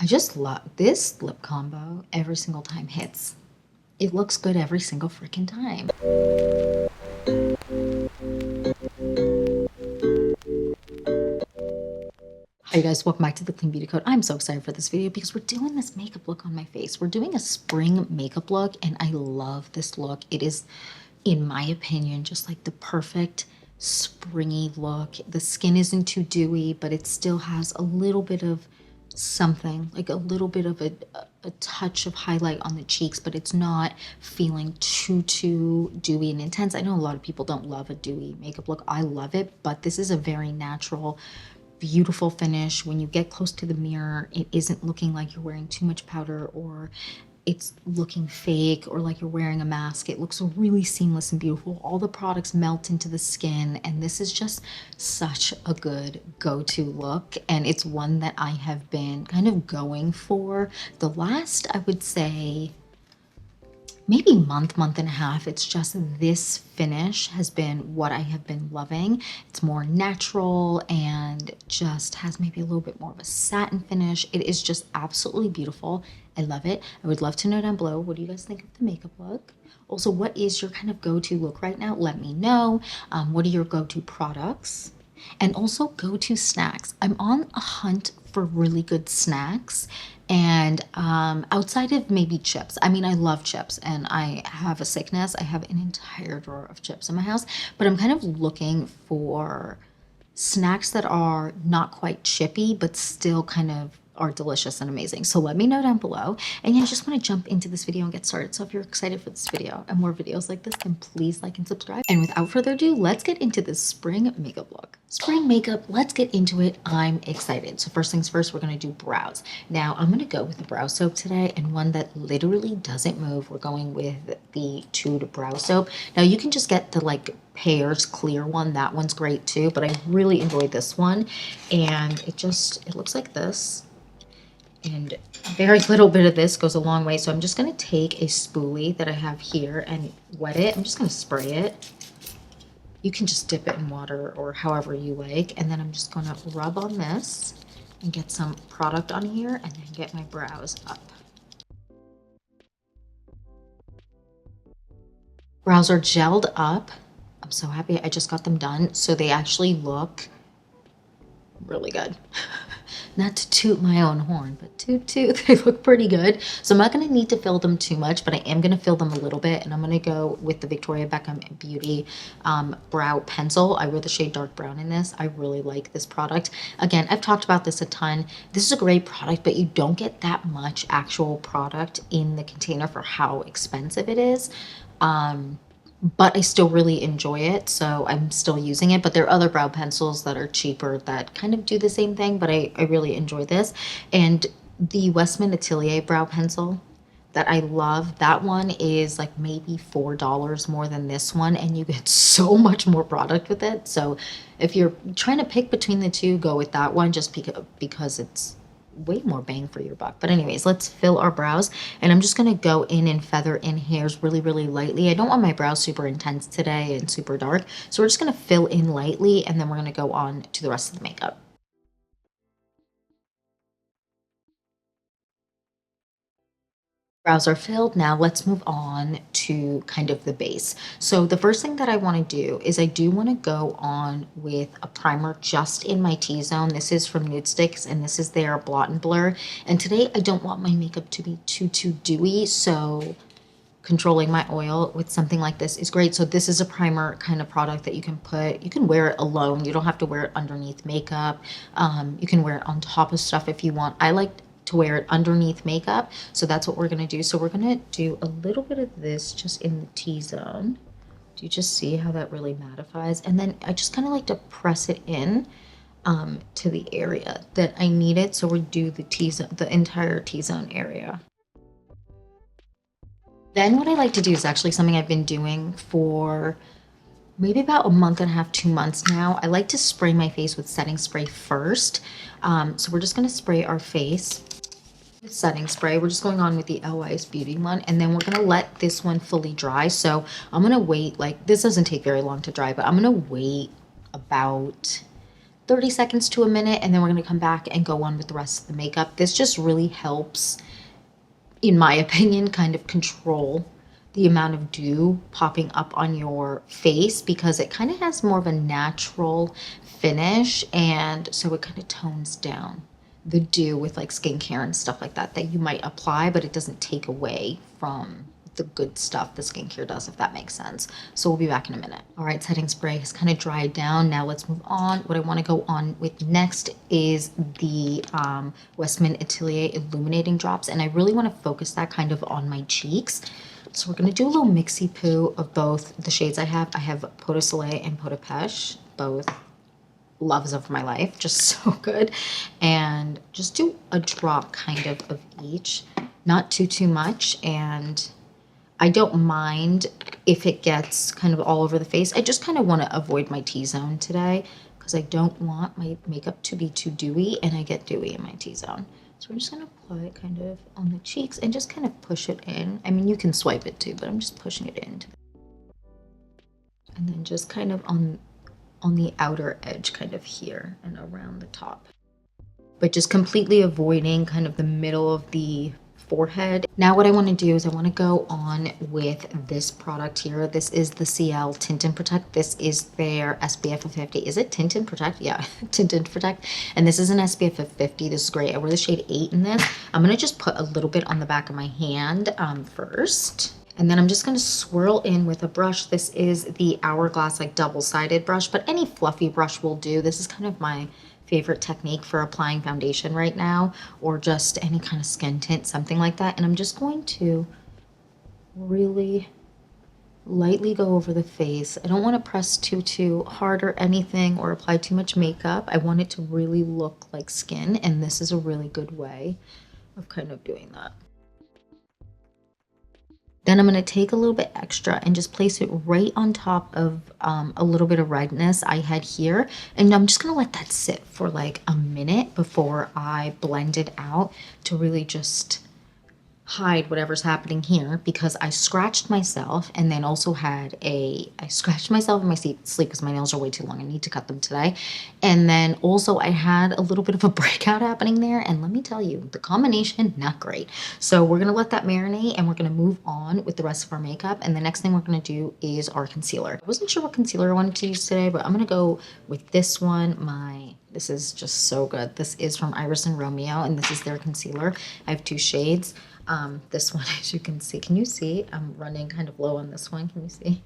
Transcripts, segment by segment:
I just love this lip combo. Every single time hits. It looks good every single freaking time. Hi guys, welcome back to the Clean Beauty Code. I'm so excited for this video because we're doing this makeup look on my face. We're doing a spring makeup look and I love this look. It is, in my opinion, just like the perfect springy look. The skin isn't too dewy, but it still has a little bit of something, like a little bit of a touch of highlight on the cheeks, but it's not feeling too dewy and intense. I know a lot of people don't love a dewy makeup look. I love it, but this is a very natural, beautiful finish. When you get close to the mirror, it isn't looking like you're wearing too much powder or it's looking fake or like you're wearing a mask. It looks really seamless and beautiful. All the products melt into the skin, and this is just such a good go-to look, and it's one that I have been kind of going for the last, I would say, maybe month and a half. It's just this finish has been what I have been loving. It's more natural and just has maybe a little bit more of a satin finish. It is just absolutely beautiful. I love it. I would love to know down below, what do you guys think of the makeup look? Also, what is your kind of go-to look right now? Let me know. What are your go-to products? And also go-to snacks. I'm on a hunt for really good snacks, and outside of maybe chips. I mean, I love chips and I have a sickness. I have an entire drawer of chips in my house, but I'm kind of looking for snacks that are not quite chippy, but still kind of are delicious and amazing. So let me know down below. And yeah, I just want to jump into this video and get started. So if you're excited for this video and more videos like this, then please like and subscribe. And without further ado, let's get into this spring makeup look. Spring makeup, let's get into it. I'm excited. So first things first, we're going to do brows. Now I'm going to go with the brow soap today, and one that literally doesn't move. We're going with the Tude brow soap. Now you can just get the like Pears clear one. That one's great too, but I really enjoyed this one, and it looks like this, and very little bit of this goes a long way. So I'm just going to take a spoolie that I have here and wet it. I'm just going to spray it. You can just dip it in water or however you like, and then I'm just going to rub on this and get some product on here and then get my brows up. Brows are gelled up. I'm so happy I just got them done. So they actually look really good. Not to toot my own horn, but toot, they look pretty good. So I'm not going to need to fill them too much, but I am going to fill them a little bit. And I'm going to go with the Victoria Beckham Beauty brow pencil. I wear the shade dark brown in this. I really like this product. Again, I've talked about this a ton. This is a great product, but you don't get that much actual product in the container for how expensive it is. But I still really enjoy it, so I'm still using it. But there are other brow pencils that are cheaper that kind of do the same thing, but I really enjoy this. And the Westman Atelier brow pencil that I love, that one is like maybe $4 more than this one, and you get so much more product with it. So if you're trying to pick between the two, go with that one, just because it's way more bang for your buck. But anyways, let's fill our brows, and I'm just going to go in and feather in hairs really lightly. I don't want my brows super intense today and super dark, so we're just going to fill in lightly, and then we're going to go on to the rest of the makeup. Brows are filled. Now let's move on to kind of the base. So the first thing that I want to do is I do want to go on with a primer just in my T-zone. This is from Nude Sticks, and this is their Blot and Blur. And today I don't want my makeup to be too dewy, so controlling my oil with something like this is great. So this is a primer kind of product that you can wear it alone. You don't have to wear it underneath makeup. You can wear it on top of stuff if you want. I like to wear it underneath makeup, so that's what we're going to do. So we're going to do a little bit of this just in the T-zone. Do you just see how that really mattifies? And then I just kind of like to press it in to the area that I need it. So we do the T-zone, the entire T-zone area. Then what I like to do is actually something I've been doing for maybe about a month and a half, 2 months now. I like to spray my face with setting spray first. So we're just going to spray our face with setting spray. We're just going on with the LY's Beauty one, and then we're going to let this one fully dry. So I'm going to wait, like, this doesn't take very long to dry, but I'm going to wait about 30 seconds to a minute, and then we're going to come back and go on with the rest of the makeup. This just really helps, in my opinion, kind of control the amount of dew popping up on your face, because it kind of has more of a natural finish, and so it kind of tones down the dew with like skincare and stuff like that you might apply, but it doesn't take away from the good stuff the skincare does, if that makes sense. So we'll be back in a minute. All right, setting spray has kind of dried down. Now let's move on. What I want to go on with next is the Westman Atelier Illuminating Drops, and I really want to focus that kind of on my cheeks. So we're going to do a little mixy poo of both the shades I have. I have Pot de Soleil and Pot de Pêche, both loves of my life, just so good. And just do a drop kind of each, not too much. And I don't mind if it gets kind of all over the face. I just kind of want to avoid my T-zone today because I don't want my makeup to be too dewy, and I get dewy in my T-zone. So I'm just going to apply it kind of on the cheeks and just kind of push it in. I mean, you can swipe it too, but I'm just pushing it in. And then just kind of on the outer edge, kind of here and around the top. But just completely avoiding kind of the middle of the forehead. Now what I want to do is I want to go on with this product here. This is the CL Tint and Protect. This is their SPF of 50. Is it Tint and Protect? Yeah, Tint and Protect. And this is an SPF of 50. This is great. I wear the shade 8 in this. I'm going to just put a little bit on the back of my hand first. And then I'm just going to swirl in with a brush. This is the Hourglass like double-sided brush, but any fluffy brush will do. This is kind of my favorite technique for applying foundation right now, or just any kind of skin tint, something like that. And I'm just going to really lightly go over the face. I don't want to press too hard or anything, or apply too much makeup. I want it to really look like skin, and this is a really good way of kind of doing that. Then I'm going to take a little bit extra and just place it right on top of a little bit of redness I had here. And I'm just going to let that sit for like a minute before I blend it out to really just hide whatever's happening here, because I scratched myself, and then also had I scratched myself in my sleep because my nails are way too long. I need to cut them today. And then also I had a little bit of a breakout happening there, and let me tell you, the combination, not great. So we're gonna let that marinate, and we're gonna move on with the rest of our makeup. And the next thing we're gonna do is our concealer. I wasn't sure what concealer I wanted to use today, but I'm gonna go with this one. This is just so good. This is from Iris and Romeo, and this is their concealer. I have 2 shades. This one, as you can see, can you see? I'm running kind of low on this one. Can you see?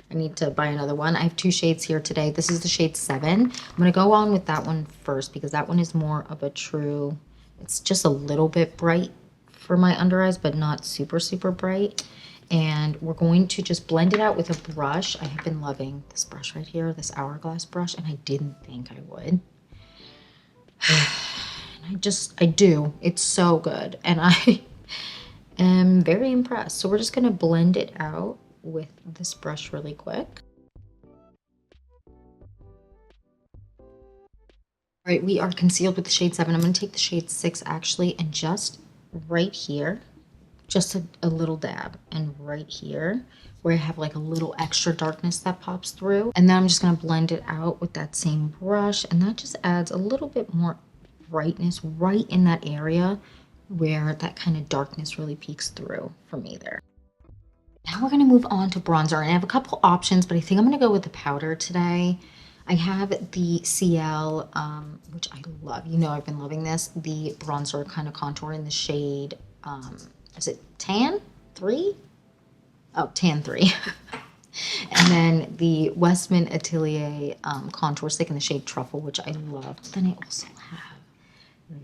I need to buy another one. I have 2 shades here today. This is the shade 7. I'm going to go on with that one first because that one is more of a true, it's just a little bit bright for my under eyes, but not super bright. And we're going to just blend it out with a brush. I have been loving this brush right here, this Hourglass brush, and I didn't think I would. I do. It's so good. And I am very impressed. So we're just going to blend it out with this brush really quick. All right, we are concealed with the shade 7. I'm going to take the shade 6 actually, and just right here, just a little dab, and right here where I have like a little extra darkness that pops through. And then I'm just going to blend it out with that same brush, and that just adds a little bit more brightness right in that area where that kind of darkness really peeks through for me there. Now we're going to move on to bronzer, and I have a couple options, but I think I'm going to go with the powder today. I have the CL, which I love. You know, I've been loving this. The bronzer kind of contour in the shade, is it Tan 3? Oh, Tan 3. And then the Westman Atelier contour stick in the shade Truffle, which I love. Then I also have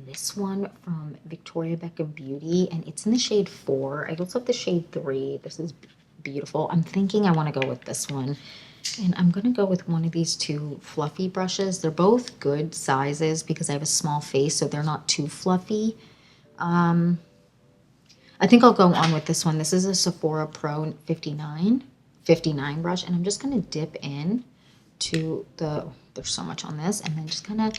this one from Victoria Beckham Beauty, and it's in the shade 4. I also have the shade 3. This is beautiful. I'm thinking I want to go with this one, and I'm going to go with one of these 2 fluffy brushes. They're both good sizes because I have a small face, so they're not too fluffy. I think I'll go on with this one. This is a Sephora Pro 59 brush, and I'm just going to dip in to there's so much on this, and then just kind of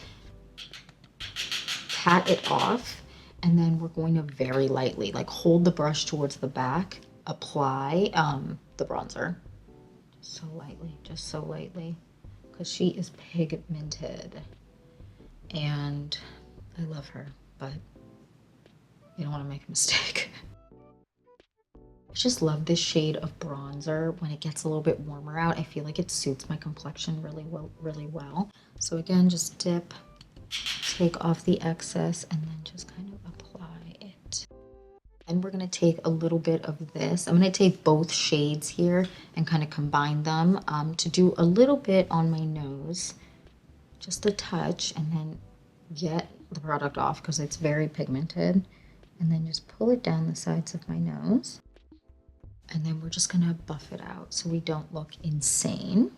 pat it off, and then we're going to very lightly like hold the brush towards the back, apply the bronzer just so lightly, because she is pigmented. and I love her, but you don't want to make a mistake. I just love this shade of bronzer when it gets a little bit warmer out. I feel like it suits my complexion really well. So again, just dip, take off the excess, and then just kind of apply it. And we're going to take a little bit of this. I'm going to take both shades here and kind of combine them to do a little bit on my nose, just a touch, and then get the product off because it's very pigmented. And then just pull it down the sides of my nose. And then we're just gonna buff it out so we don't look insane.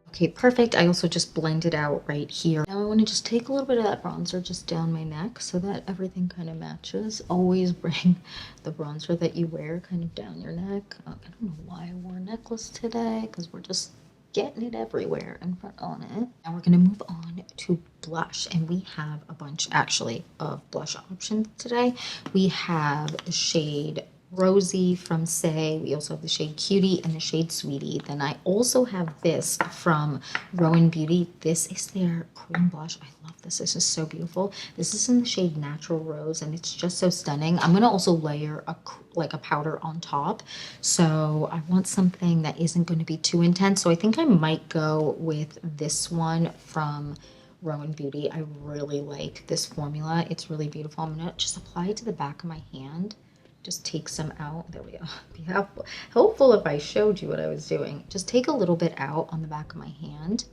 Okay, perfect. I also just blended out right here. Now I want to just take a little bit of that bronzer just down my neck so that everything kind of matches. Always bring the bronzer that you wear kind of down your neck. I don't know why I wore a necklace today because we're just getting it everywhere in front on it. And we're going to move on to blush, and we have a bunch actually of blush options today. We have the shade Rosy from Say. We also have the shade Cutie and the shade Sweetie. Then I also have this from Rowan Beauty. This is their cream blush. I love this. This is so beautiful. This is in the shade Natural Rose, and it's just so stunning. I'm gonna also layer a powder on top, so I want something that isn't going to be too intense. So I think I might go with this one from Rowan Beauty. I really like this formula. It's really beautiful. I'm gonna just apply it to the back of my hand. Just take some out. There we go. Be helpful if I showed you what I was doing. Just take a little bit out on the back of my hand,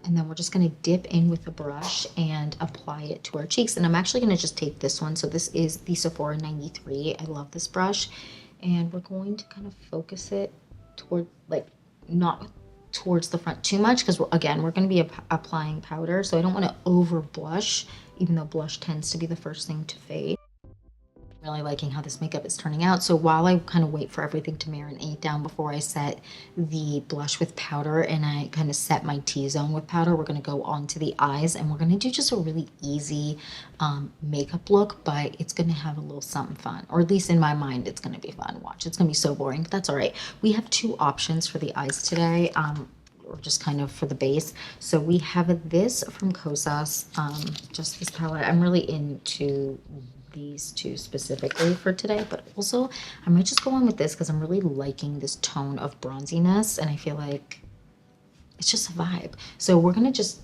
and then we're just going to dip in with the brush and apply it to our cheeks. And I'm actually going to just take this one. So this is the Sephora 93. I love this brush, and we're going to kind of focus it toward, like, not towards the front too much, because again, we're going to be applying powder, so I don't want to over blush, even though blush tends to be the first thing to fade. Really liking how this makeup is turning out. So while I kind of wait for everything to marinate down before I set the blush with powder and I kind of set my T-zone with powder, we're going to go on to the eyes, and we're going to do just a really easy makeup look, but it's going to have a little something fun, or at least in my mind it's going to be fun. Watch, it's going to be so boring, but that's all right. We have two options for the eyes today. Or just kind of for the base. So we have this from Kosas, just this palette. I'm really into these two specifically for today, but also I might just go on with this because I'm really liking this tone of bronziness, and I feel like it's just a vibe. So we're gonna just,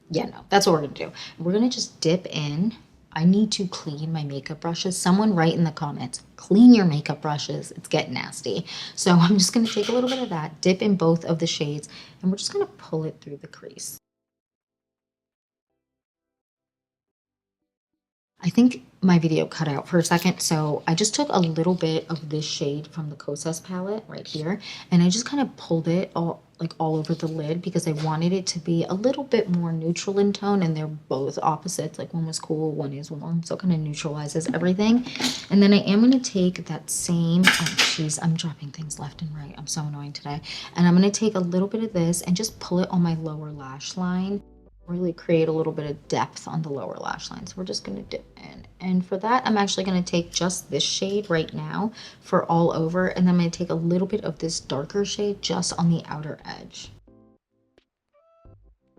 yeah, no, that's what we're gonna do. We're gonna just dip in. I need to clean my makeup brushes. Someone write in the comments, clean your makeup brushes. It's getting nasty. So I'm just gonna take a little bit of that, dip in both of the shades, and we're just gonna pull it through the crease. I think my video cut out for a second, so I just took a little bit of this shade from the Kosas palette right here, and I just kind of pulled it all over the lid because I wanted it to be a little bit more neutral in tone, and they're both opposites. Like one was cool, one is warm, so it kind of neutralizes everything. And then I am going to take that same, oh jeez, I'm dropping things left and right. I'm so annoying today. And I'm going to take a little bit of this and just pull it on my lower lash line. Really create a little bit of depth on the lower lash line. So we're just going to dip in, and for that I'm actually going to take just this shade right now for all over, and then I'm going to take a little bit of this darker shade just on the outer edge.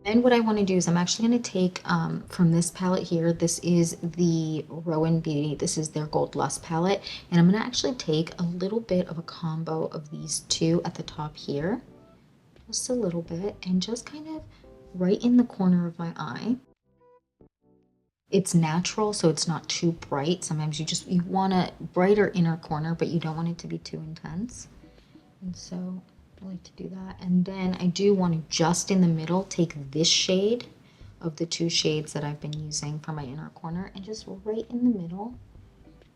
Then what I want to do is I'm actually going to take from this palette here. This is the Rowan Beauty. This is their Gold Lust palette, and I'm going to actually take a little bit of a combo of these two at the top here, just a little bit, and just kind of right in the corner of my eye. It's natural, so it's not too bright. Sometimes you want a brighter inner corner, but you don't want it to be too intense. And so I like to do that. And then I do want to just in the middle take this shade of the two shades that I've been using for my inner corner, and just right in the middle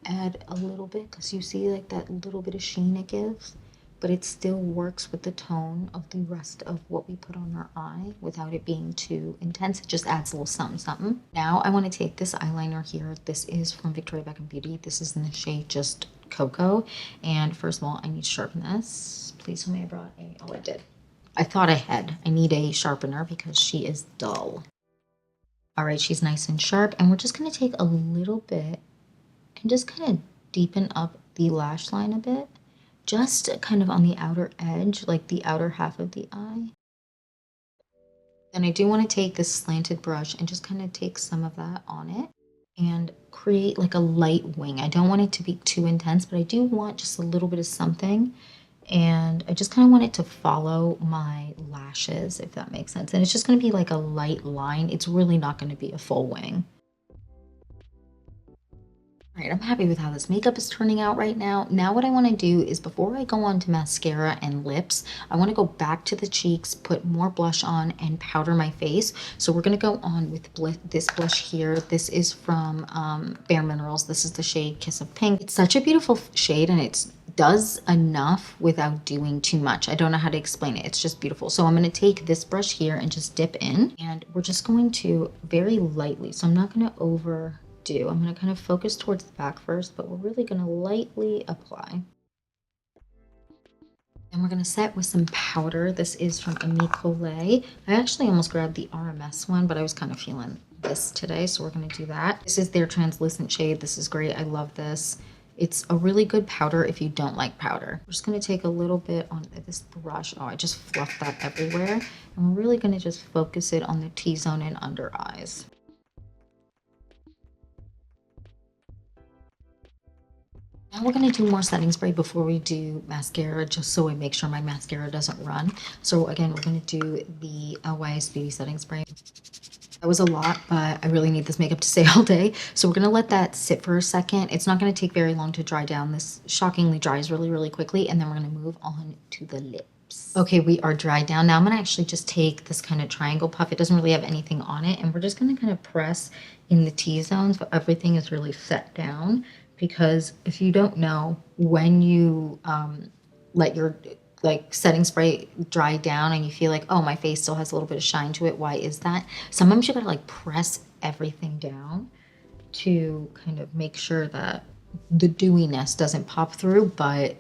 add a little bit, because you see like that little bit of sheen it gives, but it still works with the tone of the rest of what we put on our eye without it being too intense. It just adds a little something something. Now I want to take this eyeliner here. This is from Victoria Beckham Beauty. This is in the shade Just Cocoa, and first of all I need to sharpen this. Please tell me I brought a, oh I did. I thought I had. I need a sharpener because she is dull. All right, she's nice and sharp, and we're just going to take a little bit and just kind of deepen up the lash line a bit, just kind of on the outer edge, like the outer half of the eye. And I do want to take this slanted brush and just kind of take some of that on it and create like a light wing. I don't want it to be too intense, but I do want just a little bit of something. And I just kind of want it to follow my lashes, if that makes sense. And it's just going to be like a light line. It's really not going to be a full wing. All right, I'm happy with how this makeup is turning out right now. Now what I want to do is before I go on to mascara and lips, I want to go back to the cheeks, put more blush on, and powder my face. So we're going to go on with this blush here. This is from Bare Minerals. This is the shade Kiss of Pink. It's such a beautiful shade, and it does enough without doing too much. I don't know how to explain it. It's just beautiful. So I'm going to take this brush here and just dip in, and we're just going to very lightly. So I'm not going to overdo. I'm going to kind of focus towards the back first, but we're really going to lightly apply. And we're going to set with some powder. This is from Ami Collet. I actually almost grabbed the RMS one, but I was kind of feeling this today, so we're going to do that. This is their translucent shade. This is great. I love this. It's a really good powder if you don't like powder. We're just going to take a little bit on this brush. Oh, I just fluffed that everywhere. And we're really going to just focus it on the T-zone and under eyes. Now we're going to do more setting spray before we do mascara, just so I make sure my mascara doesn't run. So again, we're going to do the LYS Beauty setting spray. That was a lot, but I really need this makeup to stay all day. So we're going to let that sit for a second. It's not going to take very long to dry down. This shockingly dries really, really quickly. And then we're going to move on to the lips. Okay, we are dried down. Now I'm going to actually just take this kind of triangle puff. It doesn't really have anything on it. And we're just going to kind of press in the T-zones, but everything is really set down. Because if you don't know, when you let your like setting spray dry down and you feel like, oh, my face still has a little bit of shine to it, why is that? Sometimes you gotta like press everything down to kind of make sure that the dewiness doesn't pop through, but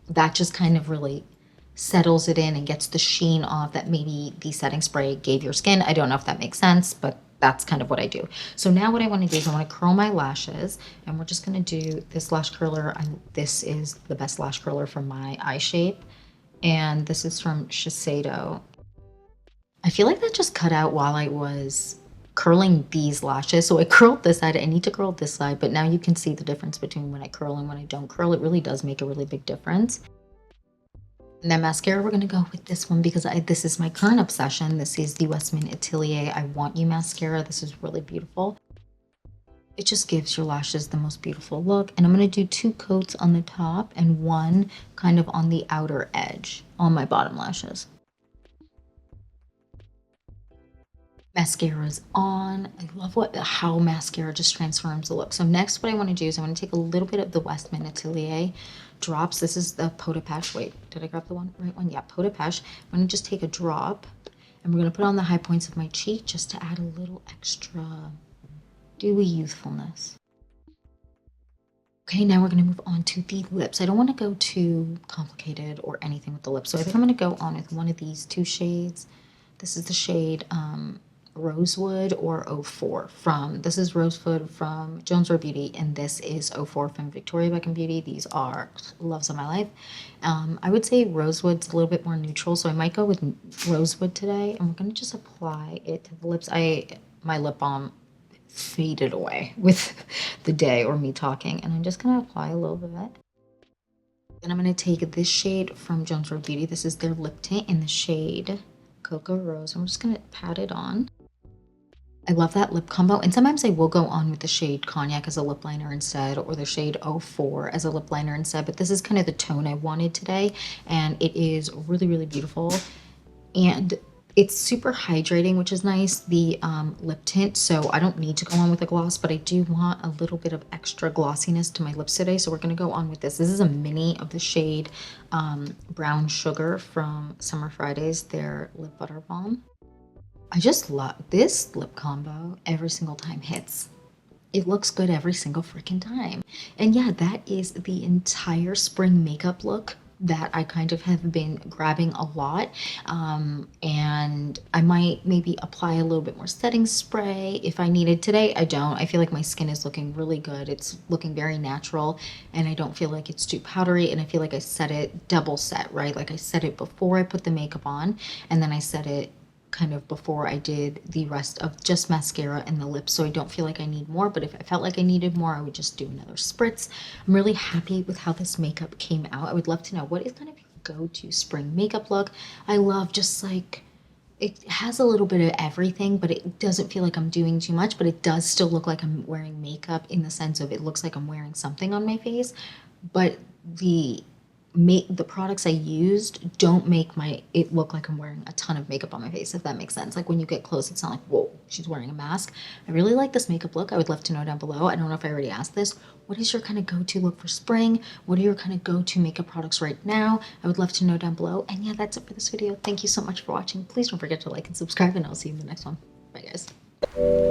that just kind of really settles it in and gets the sheen off that maybe the setting spray gave your skin. I don't know if that makes sense, but that's kind of what I do. So now what I want to do is I want to curl my lashes, and we're just going to do this lash curler. This is the best lash curler for my eye shape, and this is from Shiseido. I feel like that just cut out while I was curling these lashes. So I curled this side. I need to curl this side, but now you can see the difference between when I curl and when I don't curl. It really does make a really big difference. And then mascara, we're going to go with this one because this is my current obsession. This is the Westman Atelier I Want You mascara. This is really beautiful. It just gives your lashes the most beautiful look. And I'm going to do 2 coats on the top and 1 kind of on the outer edge on my bottom lashes. Mascara's on. I love how mascara just transforms the look. So next what I want to do is I want to take a little bit of the Westman Atelier drops. This is the Pot de Peche. Wait, did I grab the right one? Yeah, Pot de Peche. I'm going to just take a drop and we're going to put it on the high points of my cheek just to add a little extra dewy youthfulness. Okay, now we're going to move on to the lips. I don't want to go too complicated or anything with the lips. So I think I'm going to go on with one of these 2 shades. This is the shade Rosewood or 04 from, this is Rosewood from Jones Road Beauty, and this is 04 from Victoria Beckham Beauty. These are loves of my life. I would say Rosewood's a little bit more neutral, so I might go with Rosewood today, and we're going to just apply it to the lips. My lip balm faded away with the day or me talking, and I'm just going to apply a little bit. Then I'm going to take this shade from Jones Road Beauty. This is their lip tint in the shade Cocoa Rose. I'm just going to pat it on. I love that lip combo, and sometimes I will go on with the shade Cognac as a lip liner instead, or the shade 04 as a lip liner instead, but this is kind of the tone I wanted today, and it is really, really beautiful, and it's super hydrating, which is nice, the lip tint, so I don't need to go on with a gloss, but I do want a little bit of extra glossiness to my lips today, so we're going to go on with this. This is a mini of the shade Brown Sugar from Summer Fridays, their lip butter balm. I just love this lip combo. Every single time hits. It looks good every single freaking time. And yeah, that is the entire spring makeup look that I kind of have been grabbing a lot. And I might maybe apply a little bit more setting spray if I needed. Today, I don't. I feel like my skin is looking really good. It's looking very natural, and I don't feel like it's too powdery, and I feel like I set it double set, right? Like I set it before I put the makeup on, and then I set it kind of before I did the rest of just mascara and the lips, so I don't feel like I need more, but if I felt like I needed more, I would just do another spritz. I'm really happy with how this makeup came out. I would love to know, what is kind of your go-to spring makeup look? I love just like, it has a little bit of everything, but it doesn't feel like I'm doing too much, but it does still look like I'm wearing makeup in the sense of it looks like I'm wearing something on my face, but the the products I used don't make it look like I'm wearing a ton of makeup on my face, if that makes sense. Like when you get close, it's not like, whoa, she's wearing a mask. I really like this makeup look. I would love to know down below. I don't know if I already asked this. What is your kind of go-to look for spring? What are your kind of go-to makeup products right now? I would love to know down below. And yeah, that's it for this video. Thank you so much for watching. Please don't forget to like and subscribe, and I'll see you in the next one. Bye, guys.